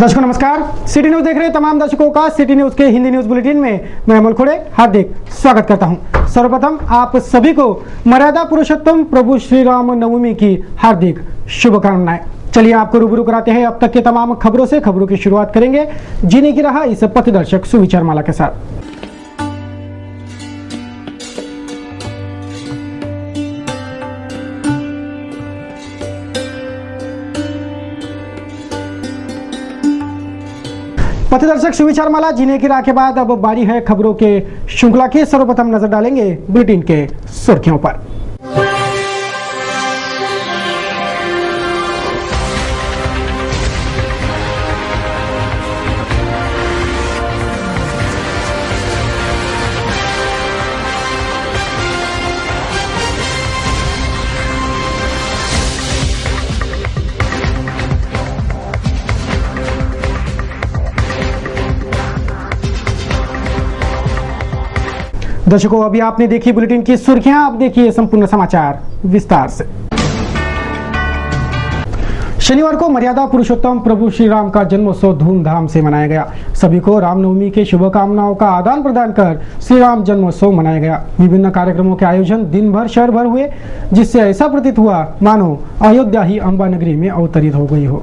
दर्शकों नमस्कार, city news देख रहे तमाम दर्शकों का सिटी न्यूज के हिंदी न्यूज बुलेटिन में मैं अमल खोड़े हार्दिक स्वागत करता हूं। सर्वप्रथम आप सभी को मर्यादा पुरुषोत्तम प्रभु श्री राम नवमी की हार्दिक शुभकामनाएं। चलिए आपको रूबरू कराते हैं अब तक के तमाम खबरों से। खबरों की शुरुआत करेंगे जीने की राह इस पथदर्शक सुविचार माला के साथ। पथदर्शक सुविचार माला जीने की राह के बाद अब बारी है खबरों के श्रृंखला की। सर्वप्रथम नजर डालेंगे बुलेटिन के सुर्खियों पर। दर्शकों अभी आपने देखी बुलेटिन की सुर्खियां, अब देखिए संपूर्ण समाचार विस्तार से। शनिवार को मर्यादा पुरुषोत्तम प्रभु श्री राम का जन्मोत्सव धूमधाम से मनाया गया। सभी को रामनवमी के शुभकामनाओं का आदान प्रदान कर श्री राम जन्मोत्सव मनाया गया। विभिन्न कार्यक्रमों के आयोजन दिन भर शहर भर हुए, जिससे ऐसा प्रतीत हुआ मानो अयोध्या ही अम्बा नगरी में अवतरित हो गई हो।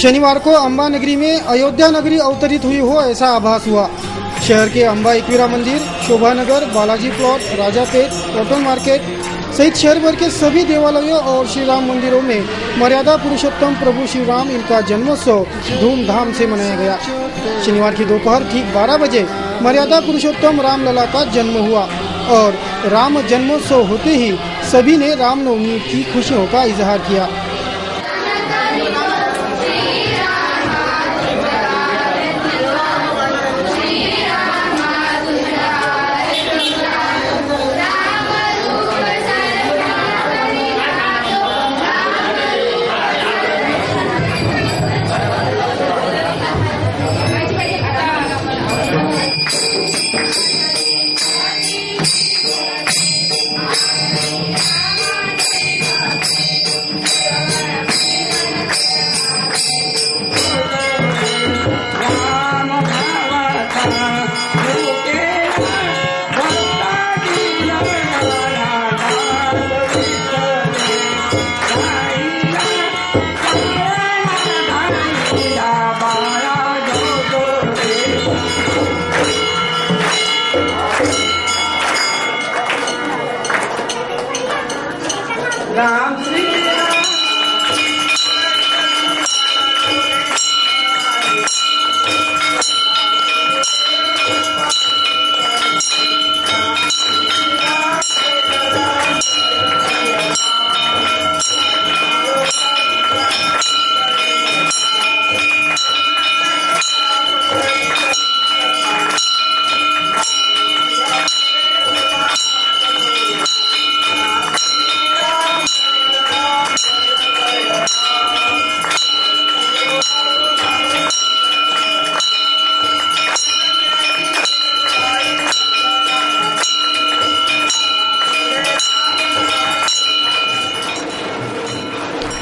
शनिवार को अम्बा नगरी में अयोध्या नगरी अवतरित हुई हो ऐसा आभास हुआ। शहर के अम्बा एकवीरा मंदिर, Shobhanagar, Balaji plot, Rajapet, cotton market सहित शहर भर के सभी देवालयों और श्री राम मंदिरों में मर्यादा पुरुषोत्तम प्रभु श्री राम इनका जन्मोत्सव धूमधाम से मनाया गया। शनिवार की दोपहर ठीक 12 बजे मर्यादा पुरुषोत्तम रामलला का जन्म हुआ और राम जन्मोत्सव होते ही सभी ने रामनवमी की खुशियों का इजहार किया।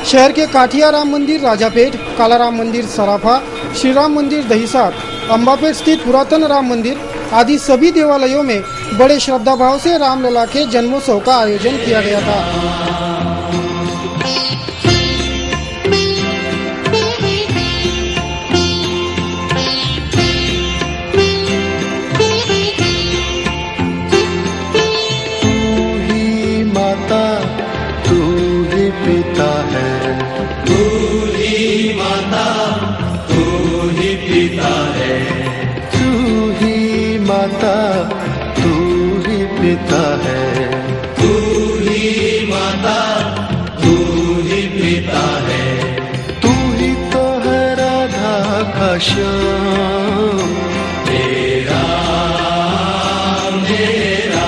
शहर के काठिया राम मंदिर, राजापेट, काला राम मंदिर, सराफा, श्री राम मंदिर, दहीसार, अम्बापेट स्थित पुरातन राम मंदिर आदि सभी देवालयों में बड़े श्रद्धा भाव से रामलला के जन्मोत्सव का आयोजन किया गया था। तू ही पिता है, तू ही माता, तू ही पिता है, तू ही तो है राधा का श्याम। तेरा मेरा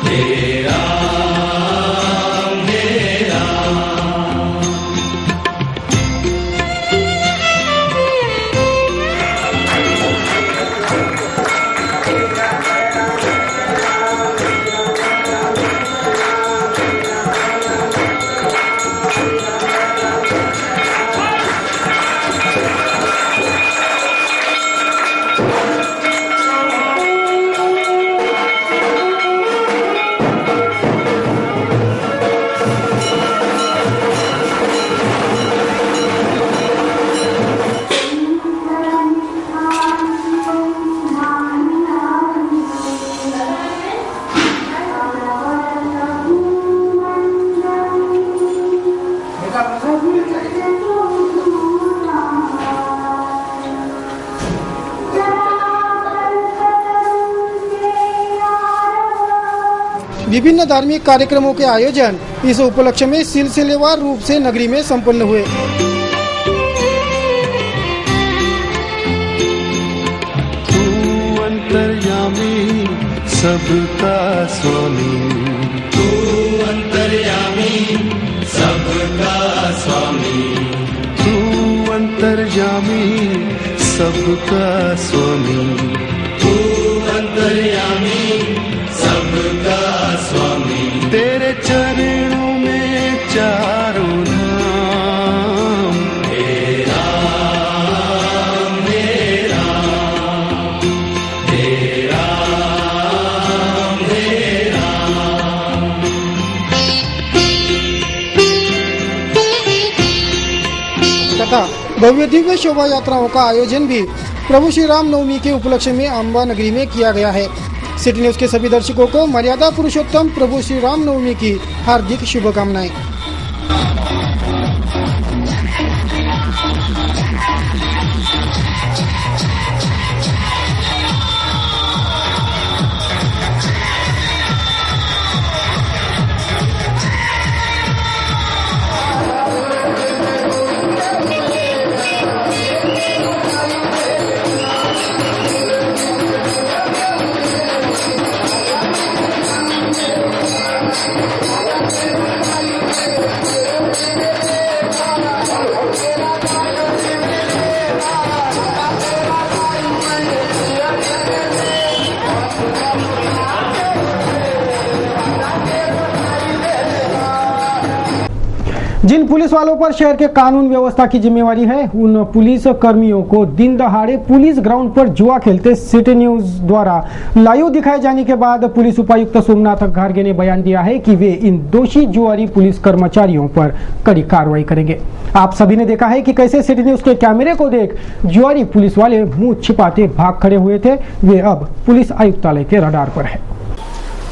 तेरा मेरा। विभिन्न धार्मिक कार्यक्रमों के आयोजन इस उपलक्ष्य में सिलसिलेवार रूप से नगरी में संपन्न हुए। तू अंतर्यामी सबका स्वामी, तू अंतर्यामी सबका स्वामी, तू अंतर्यामी सबका स्वामी, तू अंतर्यामी सबका स्वामी। तेरे चरणों में चारों धाम, हे राम हे राम, हे राम हे राम। तथा भव्य दिव्य शोभा यात्राओं का आयोजन भी प्रभु श्री राम नवमी के उपलक्ष्य में अम्बा नगरी में किया गया है। सिटी न्यूज के सभी दर्शकों को मर्यादा पुरुषोत्तम प्रभु श्री राम नवमी की हार्दिक शुभकामनाएं। जिन पुलिस वालों पर शहर के कानून व्यवस्था की जिम्मेवारी है, उन पुलिस कर्मियों को दिन दहाड़े पुलिस ग्राउंड पर जुआ खेलते सिटी न्यूज द्वारा लाइव दिखाए जाने के बाद पुलिस उपायुक्त सोमनाथ घारगे ने बयान दिया है कि वे इन दोषी जुआरी पुलिस कर्मचारियों पर कड़ी कार्रवाई करेंगे। आप सभी ने देखा है कि कैसे सिटी न्यूज के कैमरे को देख जुआरी पुलिस वाले मुंह छिपाते भाग खड़े हुए थे। वे अब पुलिस आयुक्तालय के रडार पर है।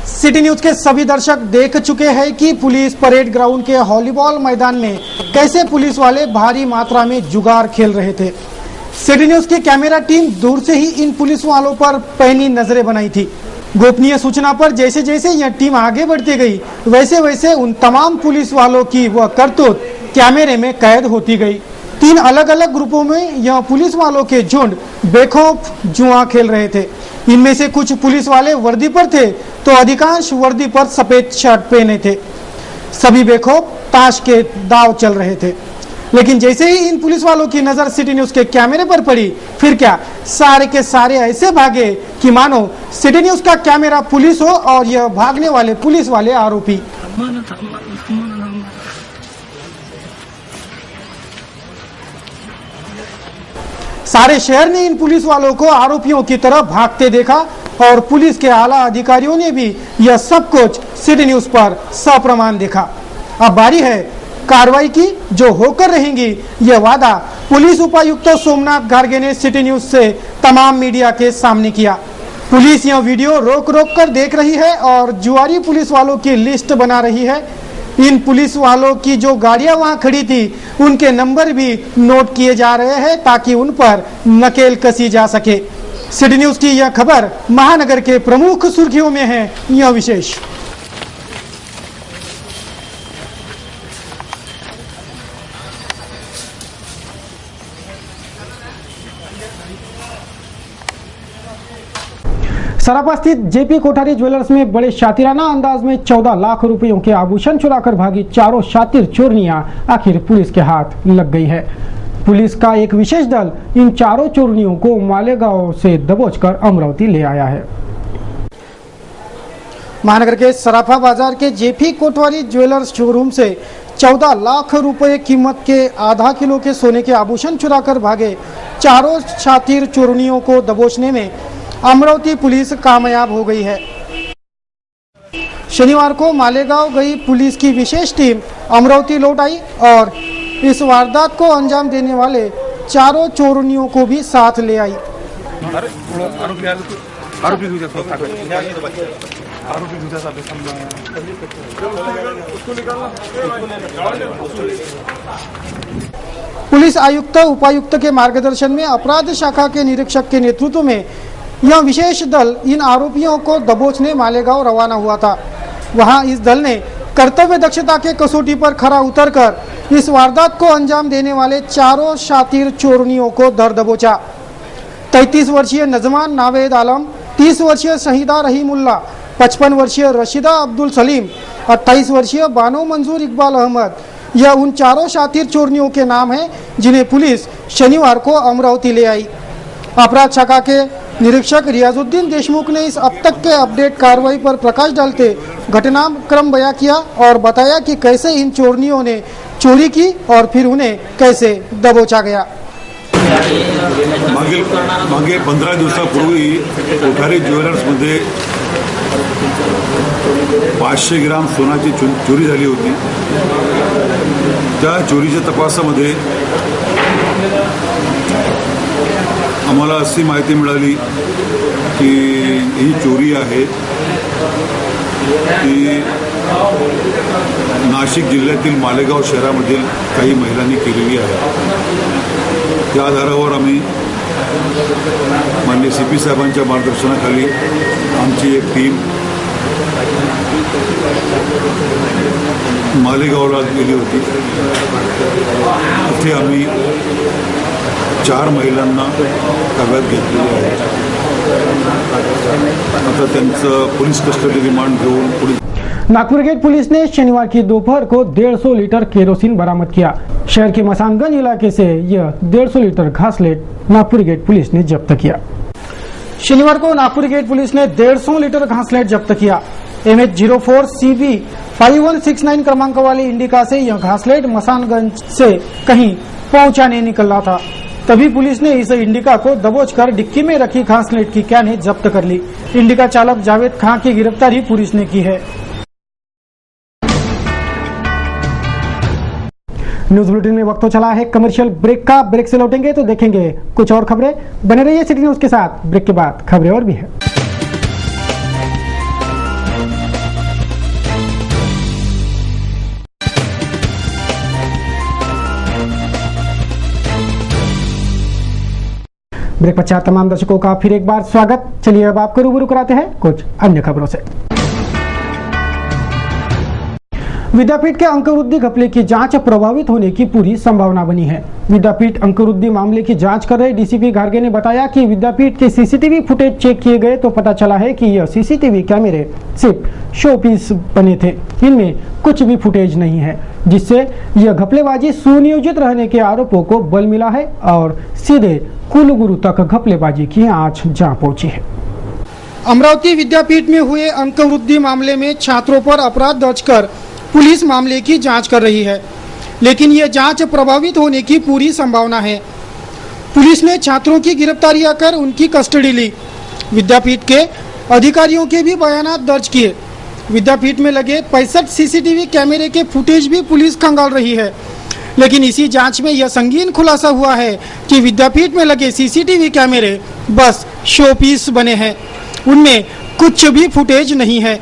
सिटी न्यूज के सभी दर्शक देख चुके हैं कि पुलिस परेड ग्राउंड के वॉलीबॉल मैदान में कैसे पुलिस वाले भारी मात्रा में जुगार खेल रहे थे। सिटी न्यूज की कैमरा टीम दूर से ही इन पुलिस वालों पर पैनी नजरें बनाई थी। गोपनीय सूचना पर जैसे जैसे यह टीम आगे बढ़ती गई, वैसे वैसे उन तमाम पुलिस वालों की वह करतूत कैमरे में कैद होती गई। 3 अलग अलग ग्रुपों में यह पुलिस वालों के झुंड बेखौफ जुआ खेल रहे थे। इनमें से कुछ पुलिस वाले वर्दी पर थे तो अधिकांश वर्दी पर सफेद शर्ट पहने थे। सभी बेखौफ ताश के दाव चल रहे थे। लेकिन जैसे ही इन पुलिस वालों की नजर सिटी न्यूज के कैमरे पर पड़ी, फिर क्या सारे के सारे ऐसे भागे कि मानो सिटी न्यूज का कैमरा पुलिस हो और यह भागने वाले पुलिस वाले आरोपी। सारे शहर ने इन पुलिस वालों को आरोपियों की तरह भागते देखा और पुलिस के आला अधिकारियों ने भी यह सब कुछ सिटी न्यूज पर सप्रमाण देखा। अब बारी है कार्रवाई की, जो होकर रहेंगी। यह वादा पुलिस उपायुक्त सोमनाथ घारगे ने सिटी न्यूज से तमाम मीडिया के सामने किया। पुलिस यह वीडियो रोक रोक कर देख रही है और जुआरी पुलिस वालों की लिस्ट बना रही है। इन पुलिस वालों की जो गाड़ियां वहां खड़ी थी, उनके नंबर भी नोट किए जा रहे हैं ताकि उन पर नकेल कसी जा सके। सिटी न्यूज की यह खबर महानगर के प्रमुख सुर्खियों में है। यह विशेष सराफा स्थित जेपी कोठारी ज्वेलर्स में बड़े शातिराना अंदाज में 14 लाख रुपयों के आभूषण चुराकर भागी चारों शातिर चोरनियां आखिर पुलिस के हाथ लग गई है। पुलिस का एक विशेष दल इन चारों चोरनियों को मालेगांव से दबोचकर अमरावती ले आया है। महानगर के सराफा बाजार के जेपी कोठारी ज्वेलर्स शोरूम से 14 लाख रुपए कीमत के आधा किलो के सोने के आभूषण चुराकर भागे चारों शातिर चोरनियों को दबोचने में अमरावती पुलिस कामयाब हो गई है। शनिवार को मालेगांव गई पुलिस की विशेष टीम अमरावती लौट आई और इस वारदात को अंजाम देने वाले चारों चोरनियों को भी साथ ले आई। पुलिस आयुक्त उपायुक्त के मार्गदर्शन में अपराध शाखा के निरीक्षक के नेतृत्व में यह विशेष दल इन आरोपियों को दबोचने मालेगांव रवाना हुआ था। वहां इस दल ने कर्तव्य दक्षता के कसौटी पर खरा उतरकर इस वारदात को अंजाम देने वाले चारों शातिर चोरनियों को धर दबोचा। 33 वर्षीय नजमान नावेद आलम, 30 वर्षीय शहीदा रहीमुल्ला, 55 वर्षीय रशीदा अब्दुल सलीम, 28 वर्षीय बानो मंजूर इकबाल अहमद, यह उन चारों शातिर चोरनियों के नाम हैं जिन्हें पुलिस शनिवार को अमरावती ले आई। अपराध शाखा के निरीक्षक रियाजुद्दीन देशमुख ने इस अब तक के अपडेट कार्रवाई पर प्रकाश डालते घटनाक्रम बयां किया और बताया कि कैसे इन चोरनियों ने चोरी की और फिर उन्हें कैसे दबोचा गया। मागे 15 दिवसापूर्वी कोठारी ज्वेलर्समध्ये 500 ग्राम सोनाची चोरी झाली होती। त्या चोरीच्या तपासामध्ये आम्हाला अशी माहिती मिळाली की ही चोरी आहे ती नाशिक जिल्ह्यातील मालेगाव शहरामधील काही महिलांनी केलेली आहे। त्या आधारावर आम्ही माननीय CP साहेबांच्या मार्गदर्शनाखाली आमची एक टीम मालेगावला गेली होती। तिथे आम्ही 4 महिलांना ताब्यात घेतलेले आहे। आता त्यांचं पोलीस कस्टडी रिमांड घेऊन पुढे। नागपुर गेट पुलिस ने शनिवार की दोपहर को 150 लीटर केरोसिन बरामद किया। शहर के मसानगंज इलाके से यह 150 लीटर घासलेट नागपुर गेट पुलिस ने जब्त किया। शनिवार को नागपुर गेट पुलिस ने 150 लीटर घासलेट जब्त किया। MH04 CB 5169 क्रमांक वाली इंडिका से यह घासलेट मसानगंज से कहीं पहुंचाने निकल रहा था। तभी पुलिस ने इस इंडिका को दबोचकर डिक्की में रखी घासलेट की कैनें जब्त कर ली। इंडिका चालक जावेद खां की गिरफ्तारी पुलिस ने की है। न्यूज बुलेटिन में वक्त तो चला है कमर्शियल ब्रेक का। ब्रेक से लौटेंगे तो देखेंगे कुछ और खबरें। बने रहिए सिटी न्यूज के साथ। ब्रेक के बाद खबरें और भी है। ब्रेक पश्चात तमाम दर्शकों का फिर एक बार स्वागत। चलिए अब आपको रूबरू कराते हैं कुछ अन्य खबरों से। विद्यापीठ के अंकवृद्धि घपले की जांच प्रभावित होने की पूरी संभावना बनी है। विद्यापीठ अंकवृद्धि मामले की जांच कर रहे डीसीपी गार्गे ने बताया कि विद्यापीठ के सीसीटीवी फुटेज चेक किए गए तो पता चला है कि यह सीसीटीवी कैमरे सिर्फ शो पीस बने थे। इनमें कुछ भी फुटेज नहीं है, जिससे यह घपलेबाजी सुनियोजित रहने के आरोपों को बल मिला है और सीधे कुलगुरु तक घपलेबाजी की आंच जा पहुंची है। अमरावती विद्यापीठ में हुए अंकवृद्धि मामले में छात्रों पर अपराध दर्ज कर पुलिस मामले की जांच कर रही है, लेकिन यह जांच प्रभावित होने की पूरी संभावना है। पुलिस ने छात्रों की गिरफ्तारियां कर उनकी कस्टडी ली। विद्यापीठ के अधिकारियों के भी बयान दर्ज किए। विद्यापीठ में लगे 65 सीसीटीवी कैमरे के फुटेज भी पुलिस खंगाल रही है, लेकिन इसी जांच में यह संगीन खुलासा हुआ है कि विद्यापीठ में लगे सीसीटीवी कैमरे बस शो पीस बने हैं, उनमें कुछ भी फुटेज नहीं है।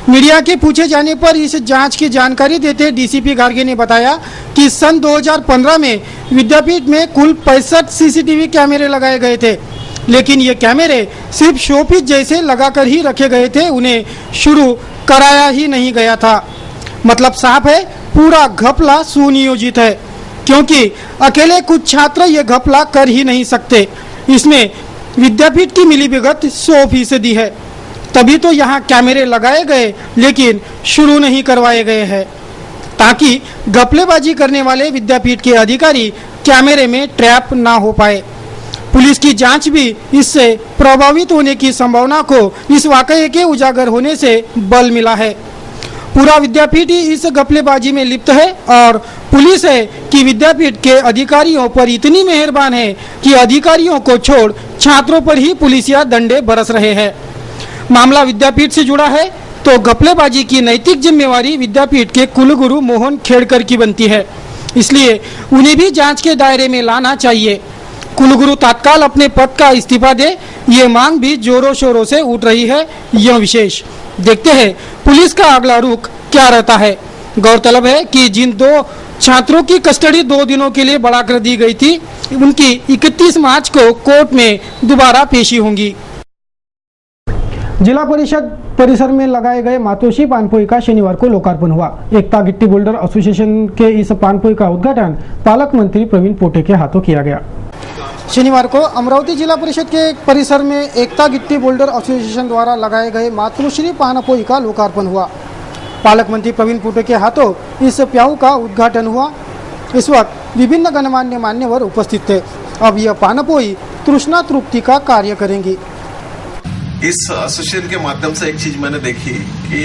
मीडिया के पूछे जाने पर इस जांच की जानकारी देते डीसीपी गार्गे ने बताया कि सन 2015 में विद्यापीठ में कुल 65 सीसीटीवी कैमरे लगाए गए थे, लेकिन ये कैमरे सिर्फ शोपीस जैसे लगाकर ही रखे गए थे, उन्हें शुरू कराया ही नहीं गया था। मतलब साफ है, पूरा घपला सुनियोजित है, क्योंकि अकेले कुछ छात्र ये घपला कर ही नहीं सकते। इसमें विद्यापीठ की मिलीभगत 100% है, तभी तो यहाँ कैमरे लगाए गए लेकिन शुरू नहीं करवाए गए हैं, ताकि घपलेबाजी करने वाले विद्यापीठ के अधिकारी कैमरे में ट्रैप ना हो पाए। पुलिस की जांच भी इससे प्रभावित होने की संभावना को इस वाकये के उजागर होने से बल मिला है। पूरा विद्यापीठ ही इस घपलेबाजी में लिप्त है और पुलिस है कि विद्यापीठ के अधिकारियों पर इतनी मेहरबान है कि अधिकारियों को छोड़ छात्रों पर ही पुलिसिया डंडे बरस रहे हैं। मामला विद्यापीठ से जुड़ा है तो घपलेबाजी की नैतिक जिम्मेवारी विद्यापीठ के कुलगुरु मोहन खेड़कर की बनती है, इसलिए उन्हें भी जांच के दायरे में लाना चाहिए। कुलगुरु तत्काल अपने पद का इस्तीफा दे, ये मांग भी जोरों शोरों से उठ रही है। यह विशेष देखते हैं पुलिस का अगला रुख क्या रहता है। गौरतलब है कि जिन 2 छात्रों की कस्टडी 2 दिनों के लिए बढ़ा कर दी गई थी, उनकी 31 मार्च को कोर्ट में दोबारा पेशी होंगी। जिला परिषद परिसर में लगाए गए मातोश्री पानपोई का शनिवार को लोकार्पण हुआ। एकता गिट्टी बोल्डर एसोसिएशन के इस पानपोई का उद्घाटन पालक मंत्री प्रवीण पोटे के हाथों किया गया। शनिवार को अमरावती जिला परिषद के परिसर में एकता गिट्टी बोल्डर एसोसिएशन द्वारा लगाए गए मातृश्री पानपोई का लोकार्पण हुआ। पालक मंत्री प्रवीण पोटे के हाथों इस प्याऊ का उद्घाटन हुआ। इस वक्त विभिन्न गणमान्य मान्यवर उपस्थित थे। अब यह पानपोई तृष्णा तृप्ति का कार्य करेंगी। इस एसोसिएशन के माध्यम से एक चीज मैंने देखी कि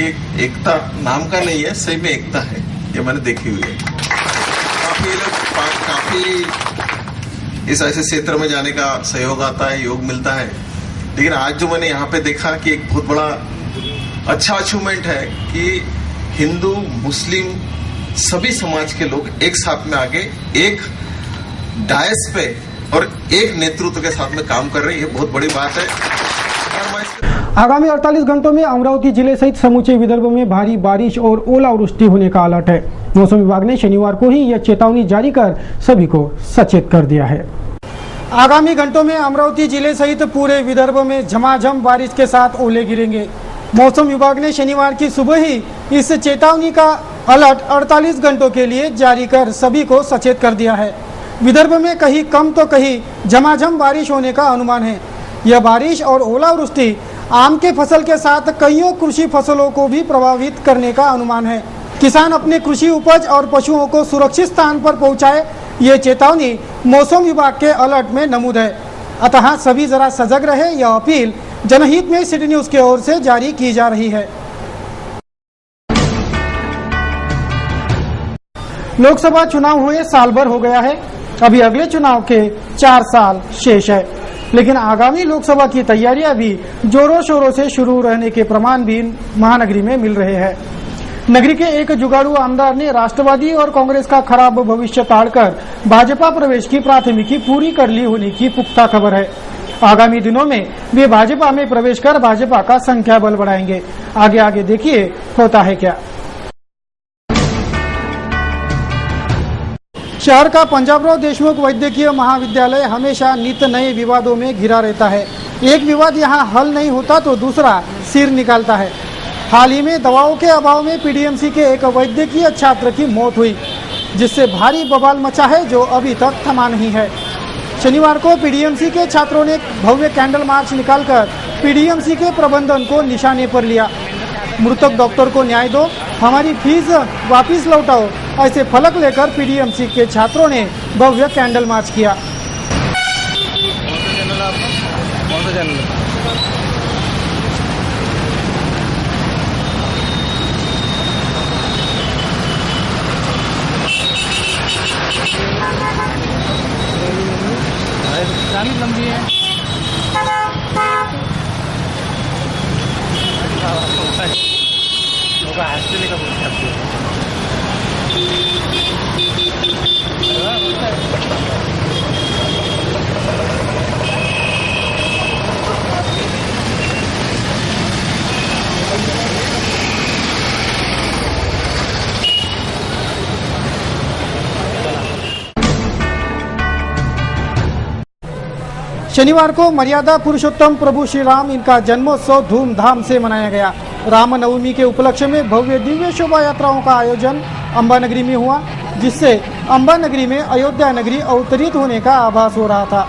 एकता नाम का नहीं है, सही में एकता है, ये मैंने देखी हुई है। काफी इस ऐसे क्षेत्र में जाने का सहयोग आता है, योग मिलता है, लेकिन आज जो मैंने यहाँ पे देखा कि एक बहुत बड़ा अच्छा अचीवमेंट है कि हिंदू मुस्लिम सभी समाज के लोग एक साथ में आगे एक डायस पे और एक नेतृत्व के साथ में काम कर रहे हैं, ये बहुत बड़ी बात है। आगामी 48 घंटों में अमरावती जिले सहित समूचे विदर्भ में भारी बारिश और ओलावृष्टि होने का अलर्ट है। मौसम विभाग ने शनिवार को ही यह चेतावनी जारी कर सभी को सचेत कर दिया है। आगामी घंटों में अमरावती जिले सहित पूरे विदर्भ में झमाझम बारिश के साथ ओले गिरेंगे। मौसम विभाग ने शनिवार की सुबह ही इस चेतावनी का अलर्ट 48 घंटों के लिए जारी कर सभी को सचेत कर दिया है। विदर्भ में कहीं कम तो कहीं झमाझम बारिश होने का अनुमान है। यह बारिश और ओलावृष्टि आम के फसल के साथ कईयों कृषि फसलों को भी प्रभावित करने का अनुमान है। किसान अपने कृषि उपज और पशुओं को सुरक्षित स्थान पर पहुंचाए, ये चेतावनी मौसम विभाग के अलर्ट में नमूद है। अतः सभी जरा सजग रहे, यह अपील जनहित में सिटी न्यूज की ओर से जारी की जा रही है। लोकसभा चुनाव हुए साल भर हो गया है। अभी अगले चुनाव के 4 साल शेष है, लेकिन आगामी लोकसभा की तैयारियां भी जोरों शोरों से शुरू रहने के प्रमाण भी महानगरी में मिल रहे हैं। नगरी के एक जुगाड़ू आमदार ने राष्ट्रवादी और कांग्रेस का खराब भविष्य टालकर भाजपा प्रवेश की प्राथमिकी पूरी कर ली होने की पुख्ता खबर है। आगामी दिनों में वे भाजपा में प्रवेश कर भाजपा का संख्या बल बढ़ाएंगे। आगे आगे देखिए होता है क्या। शहर का पंजाबराव देशमुख वैद्यकीय महाविद्यालय हमेशा नित नए विवादों में घिरा रहता है। एक विवाद यहाँ हल नहीं होता तो दूसरा सिर निकालता है। हाल ही में दवाओं के अभाव में पीडीएमसी के एक वैद्यकीय छात्र की मौत हुई, जिससे भारी बवाल मचा है जो अभी तक थमा नहीं है। शनिवार को पीडीएमसी के छात्रों ने भव्य कैंडल मार्च निकालकर पीडीएमसी के प्रबंधन को निशाने पर लिया। मृतक डॉक्टर को न्याय दो, हमारी फीस वापस लौटाओ, ऐसे फलक लेकर पीडीएमसी के छात्रों ने भव्य कैंडल मार्च किया। लंबी है। शनिवार को मर्यादा पुरुषोत्तम प्रभु श्री राम इनका जन्मोत्सव धूमधाम से मनाया गया। रामनवमी के उपलक्ष्य में भव्य दिव्य शोभा यात्राओं का आयोजन अंबा नगरी में हुआ, जिससे अंबा नगरी में अयोध्या नगरी अवतरित होने का आभास हो रहा था।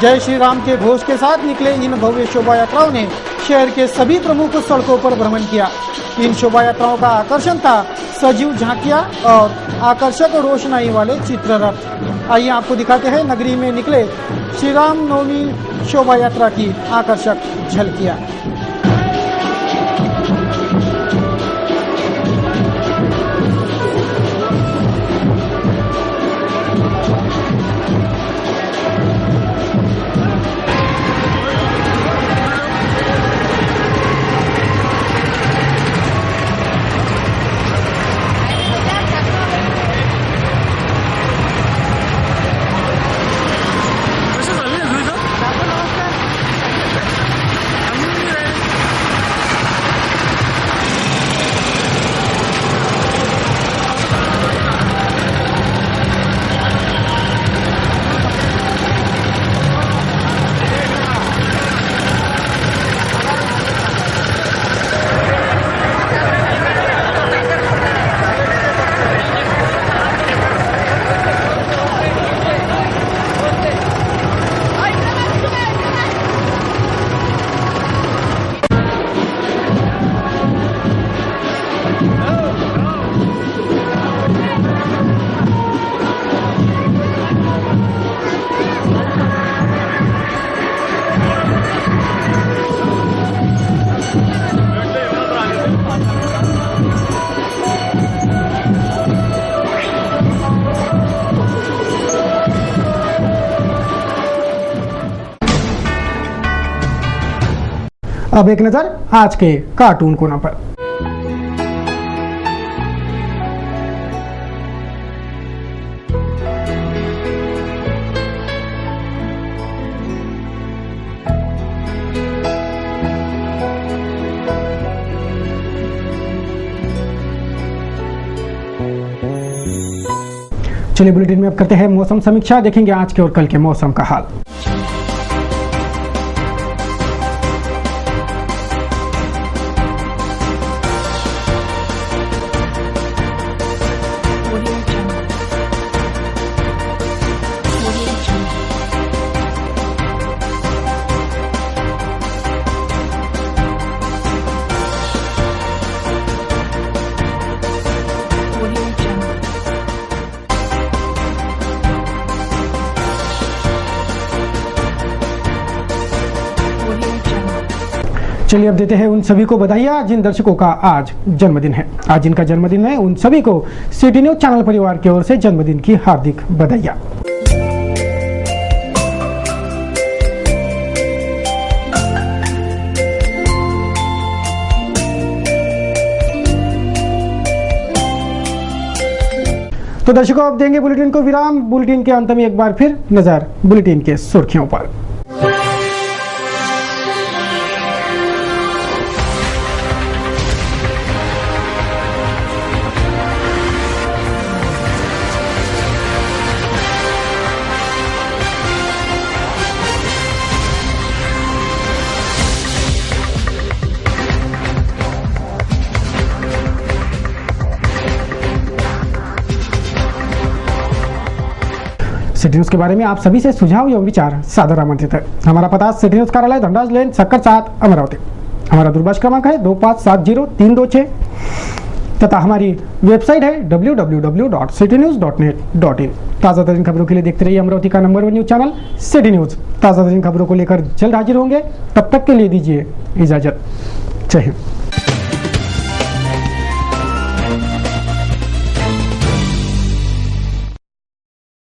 जय श्री राम के घोष के साथ निकले इन भव्य शोभा यात्राओं ने शहर के सभी प्रमुख सड़कों पर भ्रमण किया। इन शोभा यात्राओं का आकर्षण था सजीव झांकियां और आकर्षक रोशनाई वाले चित्ररथ। आइए आपको दिखाते हैं नगरी में निकले श्री राम नवमी शोभा यात्रा की आकर्षक झलकियां। अब एक नजर आज के कार्टून कोना पर। चलिए बुलेटिन में अब करते हैं मौसम समीक्षा, देखेंगे आज के और कल के मौसम का हाल। चलिए अब देते हैं उन सभी को बधाइयाँ जिन दर्शकों का आज जन्मदिन है। आज जिनका जन्मदिन है उन सभी को सिटी न्यूज चैनल परिवार की ओर से जन्मदिन की हार्दिक बधाइयाँ। तो दर्शकों अब देंगे बुलेटिन को विराम। बुलेटिन के अंत में एक बार फिर नजर बुलेटिन के सुर्खियों पर। सिटी न्यूज के बारे में आप सभी से सुझाव एवं विचार सादर आमंत्रित है। हमारा पता सिटी न्यूज कार्यालय धनराज लेन सक्कर 7 अमरावती। हमारा दूरभाष क्रमांक है 2570-326 तथा हमारी वेबसाइट है www.citynews.net.in। ताज़ा तरीन खबरों के लिए देखते रहिए अमरावती का number 1 news channel city news. ताज़ा तरीन खबरों को लेकर जल्द हाजिर होंगे, तब तक के लिए दीजिए इजाजत। जय हिंद।